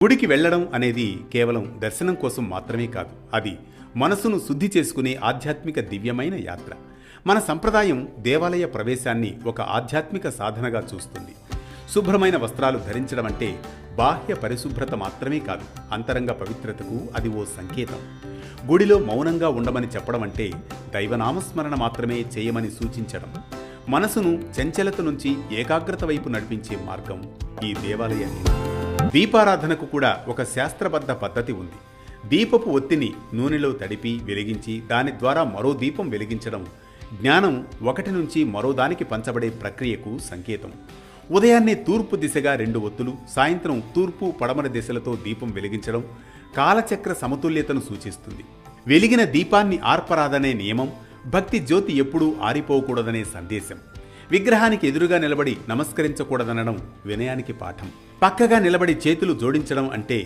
గుడికి వెళ్లడం అనేది కేవలం దర్శనం కోసం మాత్రమే కాదు, అది మనసును శుద్ధి చేసుకునే ఆధ్యాత్మిక దివ్యమైన యాత్ర. మన సంప్రదాయం దేవాలయ ప్రవేశాన్ని ఒక ఆధ్యాత్మిక సాధనగా చూస్తుంది. శుభ్రమైన వస్త్రాలు ధరించడం అంటే బాహ్య పరిశుభ్రత మాత్రమే కాదు, అంతరంగ పవిత్రతకు అది ఓ సంకేతం. గుడిలో మౌనంగా ఉండమని చెప్పడం అంటే దైవనామస్మరణ మాత్రమే చేయమని సూచించడం. మనసును చంచలత నుంచి ఏకాగ్రత వైపు నడిపించే మార్గం ఈ దేవాలయ నియమం. దీపారాధనకు కూడా ఒక శాస్త్రబద్ధ పద్ధతి ఉంది. దీపపు ఒత్తిని నూనెలో తడిపి వెలిగించి దాని ద్వారా మరో దీపం వెలిగించడం జ్ఞానం ఒకటి నుంచి మరో దానికి పంచబడే ప్రక్రియకు సంకేతం. ఉదయాన్నే తూర్పు దిశగా 2 ఒత్తులు, సాయంత్రం తూర్పు పడమర దిశలతో దీపం వెలిగించడం కాలచక్ర సమతుల్యతను సూచిస్తుంది. వెలిగిన దీపాన్ని ఆర్పరాదనే నియమం, భక్తి జ్యోతి ఎప్పుడూ ఆరిపోకూడదనే సందేశం. విగ్రహానికి ఎదురుగా నిలబడి నమస్కరించకూడదనడం వినయానికి పాఠం. పక్కగా నిలబడి చేతులు జోడించడం అంటే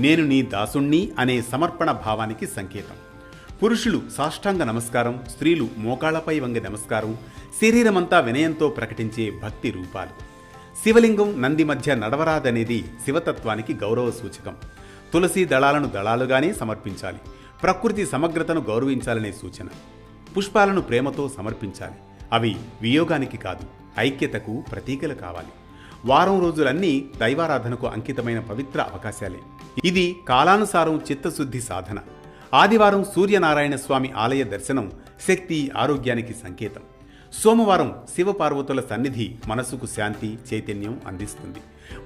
నేను నీ దాసుణ్ణి అనే సమర్పణ భావానికి సంకేతం. పురుషులు సాష్టాంగ నమస్కారం, స్త్రీలు మోకాళ్లపై వంగి నమస్కారం శరీరమంతా వినయంతో ప్రకటించే భక్తి రూపాలు. శివలింగం నంది మధ్య నడవరాదనేది శివతత్వానికి గౌరవ సూచకం. తులసి దళాలను దళాలుగానే సమర్పించాలి. ప్రకృతి సమగ్రతను గౌరవించాలనే సూచన. పుష్పాలను ప్రేమతో సమర్పించాలి. అవి వియోగానికి కాదు, ఐక్యతకు ప్రతీకలు కావాలి. వారం రోజులన్నీ దైవారాధనకు అంకితమైన పవిత్ర అవకాశాలే. ఇది కాలానుసారం చిత్తశుద్ధి సాధన. ఆదివారం సూర్యనారాయణ స్వామి ఆలయ దర్శనం శక్తి, ఆరోగ్యానికి సంకేతం. సోమవారం శివపార్వతుల సన్నిధి మనసుకు శాంతి, చైతన్యం అందిస్తుంది.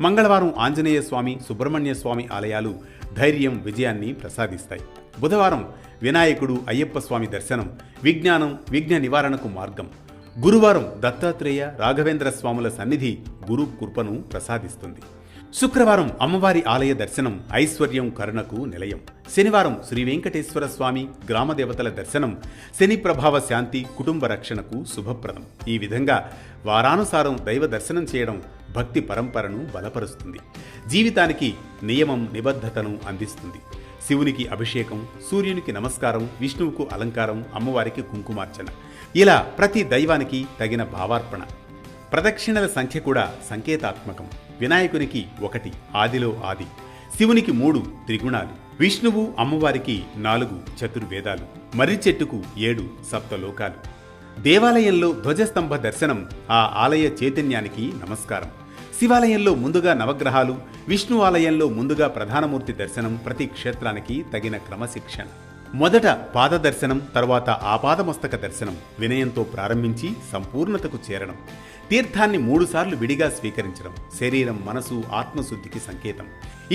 మంగళవారం ఆంజనేయ స్వామి, సుబ్రహ్మణ్య స్వామి ఆలయాలు ధైర్యం, విజయాన్ని ప్రసాదిస్తాయి. బుధవారం వినాయకుడు, అయ్యప్ప స్వామి దర్శనం విజ్ఞానం, విఘ్న నివారణకు మార్గం. గురువారం దత్తాత్రేయ, రాఘవేంద్ర స్వాముల సన్నిధి గురు కృపను ప్రసాదిస్తుంది. శుక్రవారం అమ్మవారి ఆలయ దర్శనం ఐశ్వర్యం, కరుణకు నిలయం. శనివారం శ్రీ వెంకటేశ్వర స్వామి, గ్రామదేవతల దర్శనం శని ప్రభావ శాంతి, కుటుంబ రక్షణకు శుభప్రదం. ఈ విధంగా వారానుసారం దైవ దర్శనం చేయడం భక్తి పరంపరను బలపరుస్తుంది. జీవితానికి నియమం, నిబద్ధతను అందిస్తుంది. శివునికి అభిషేకం, సూర్యునికి నమస్కారం, విష్ణువుకు అలంకారం, అమ్మవారికి కుంకుమార్చన, ఇలా ప్రతి దైవానికి తగిన భావార్పణ. ప్రదక్షిణల సంఖ్య కూడా సంకేతాత్మకం. వినాయకునికి 1 ఆదిలో ఆది, శివునికి 3 త్రిగుణాలు, విష్ణువు అమ్మవారికి 4 చతుర్వేదాలు, మర్రి చెట్టుకు 7 సప్తలోకాలు. దేవాలయంలో ధ్వజస్తంభ దర్శనం ఆ ఆలయ చైతన్యానికి నమస్కారం. శివాలయంలో ముందుగా నవగ్రహాలు, విష్ణు ఆలయంలో ముందుగా ప్రధానమూర్తి దర్శనం ప్రతి క్షేత్రానికి తగిన క్రమశిక్షణ. మొదట పాద దర్శనం, తర్వాత ఆపాదమస్తక దర్శనం. వినయంతో ప్రారంభించి సంపూర్ణతకు చేరడం. తీర్థాన్ని 3 సార్లు విడిగా స్వీకరించడం శరీరం, మనసు, ఆత్మశుద్ధికి సంకేతం.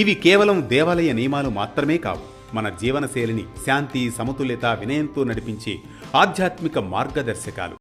ఇవి కేవలం దేవాలయ నియమాలు మాత్రమే కావు, మన జీవనశైలిని శాంతి, సమతుల్యత, వినయంతో నడిపించే ఆధ్యాత్మిక మార్గదర్శకాలు.